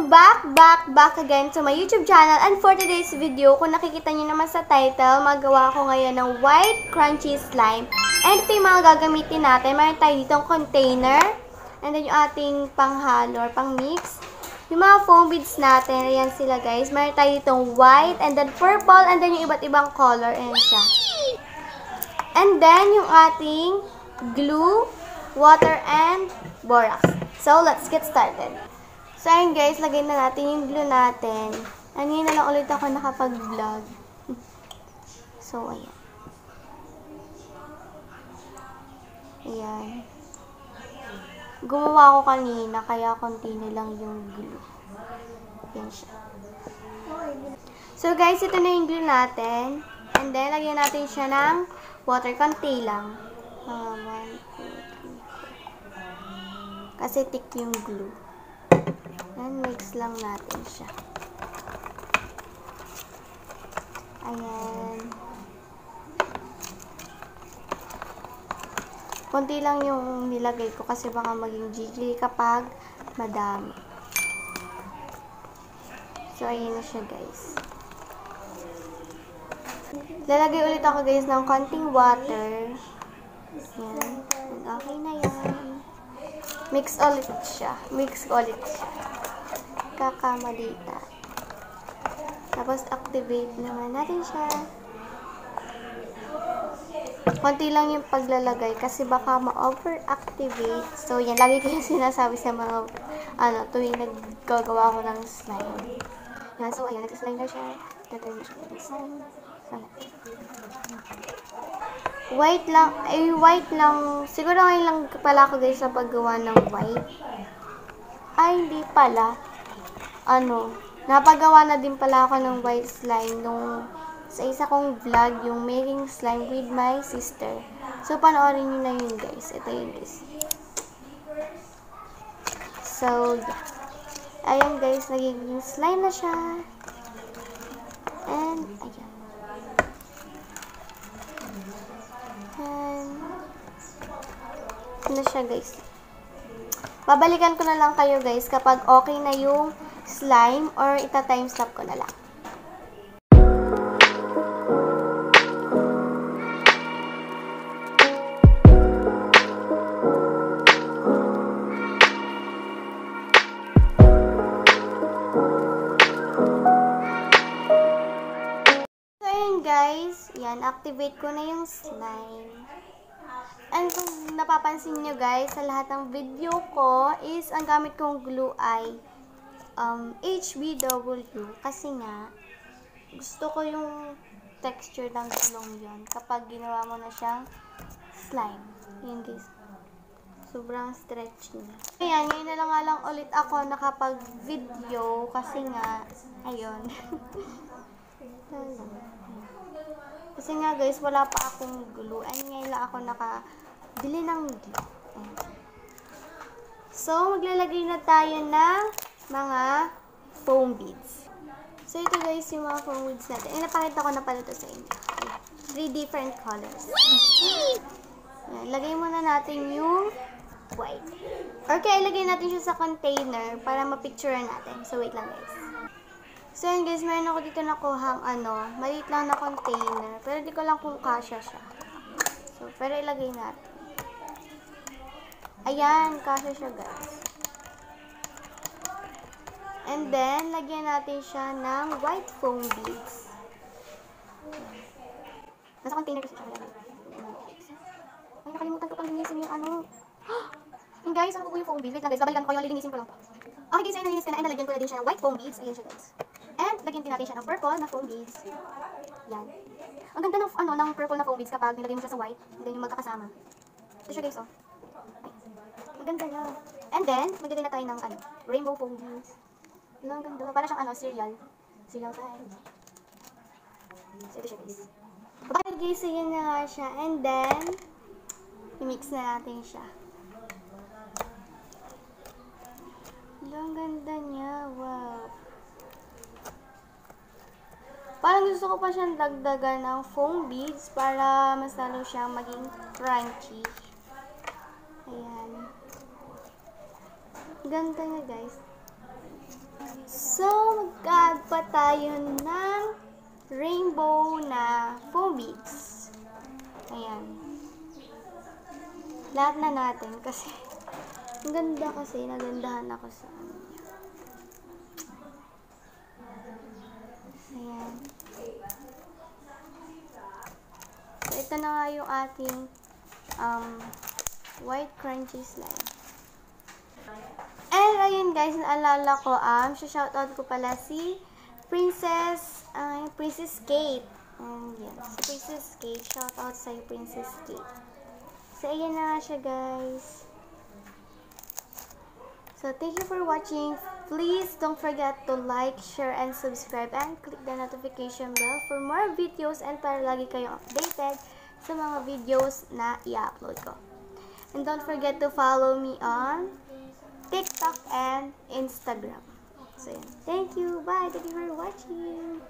back again to my YouTube channel. And for today's video, kung nakikita nyo naman sa title, magawa ko ngayon ng white crunchy slime. And ito yung mga gagamitin natin. Mayroon tayo ditong container. And then yung ating panghalo or pang mix. Yung mga foam beads natin, ayan sila guys. Mayroon tayo ditong white and then purple and then yung iba't ibang color. Ayan siya. And then yung ating glue, water, and borax. So, let's get started. So, ayun guys, lagay na natin yung glue natin. Ngayon na lang ulit ako nakapag-vlog. So, ayan. Ayan. Gumawa ako kanina, kaya konti na lang yung glue. Ayan siya. So, guys, ito na yung glue natin. And then, lagyan natin siya ng water, konti lang. 1, 2, 3, 4. Kasi thick yung glue. And mix lang natin siya. Ayan. Konti lang yung nilagay ko kasi baka maging jiggly kapag madami. So, ayan na siya guys. Lalagay ulit ako guys ng konting water. Ayan. Okay na yan. Mix ulit siya. Kakamalita. Tapos, activate naman natin siya. Konti lang yung paglalagay kasi baka ma-overactivate. So, yan. Lagi ko yung sinasabi sa mga, tuwing naggagawa ko ng slime. Yan. So, ayan. Nag-slime na siya. Nagagawin siya ng slime. White lang. Siguro ngayon lang pala ako guys sa paggawa ng white. Ay, hindi pala. Napagawa na din pala ako ng white slime nung sa isa kong vlog, yung making slime with my sister. So, panoorin nyo na yun, guys. Ito yun, guys. So, yeah. Ayan, guys. Nagiging slime na siya. And, ayan. And, ano siya, guys. Babalikan ko na lang kayo, guys, kapag okay na yung slime or ita-timestamp ko na lang. So, ayan guys. Yan, activate ko na yung slime. And kung napapansin nyo guys, sa lahat ng video ko is ang gamit kong glue ay HBW kasi nga gusto ko yung texture ng glue yon kapag ginawa mo na siyang slime. Yan guys. Sobrang stretchy niya. Ayan, ngayon na lang ulit ako nakapag-video kasi nga, ayun. Kasi nga guys, wala pa akong glue. And ngayon lang ako nakabili ng glue. So, maglalagay na tayo ng mga foam beads. So, ito guys yung mga foam beads natin. Napakita ko na pala ito sa inyo. 3 different colors. Yan, lagay muna natin yung white. Okay, ilagay natin siya sa container para mapicturean natin. So, wait lang guys. So, yun guys, meron ako dito nakuhang maliit lang na container. Pero di ko lang kung kasya siya. So, pero ilagay natin. Ayan, kasya siya guys. And then, lagyan natin siya ng white foam beads. Nasa container kasi siya. Ay, nakalimutan ko pang linisin yung Yung guys, ang yung foam beads. Wait lang guys, babalikan ko yung lilinisin ko lang po. Okay guys, ayun nalinis ko na. And nalagyan ko na din siya ng white foam beads. Ayan siya guys. And, lagyan din natin siya ng purple na foam beads. Yan. Ang ganda ng purple na foam beads kapag nilagay mo siya sa white. And then yung magkakasama. Ito siya guys, oh. Ang ganda niya. And then, maglagay na tayo ng rainbow foam beads. Ang ganda. Para siyang cereal. Cereal time. So, ito siya guys. Okay guys, so yun na nga siya. And then, i-mix na natin siya. Ang ganda niya. Wow. Parang gusto ko pa siyang dagdagan ng foam beads para mas lalo siyang maging crunchy. Ayan. Ganda niya guys. So, mag-add pa tayo ng rainbow na foam beads. Ayan. Lahat na natin kasi ang ganda kasi, nagandahan ako sa kanya. Ayan. So, ito na nga yung ating white crunchy slime. And ayun guys, naalala ko, shoutout ko pala si Princess Kate. Yan, si Princess Kate. Shoutout sa'yo, Princess Kate. So, ayan na nga siya guys. So, thank you for watching. Please don't forget to like, share, and subscribe, and click the notification bell for more videos and para lagi kayong updated sa mga videos na i-upload ko. And don't forget to follow me on TikTok and Instagram. So, yan. Thank you. Bye. Thank you for watching.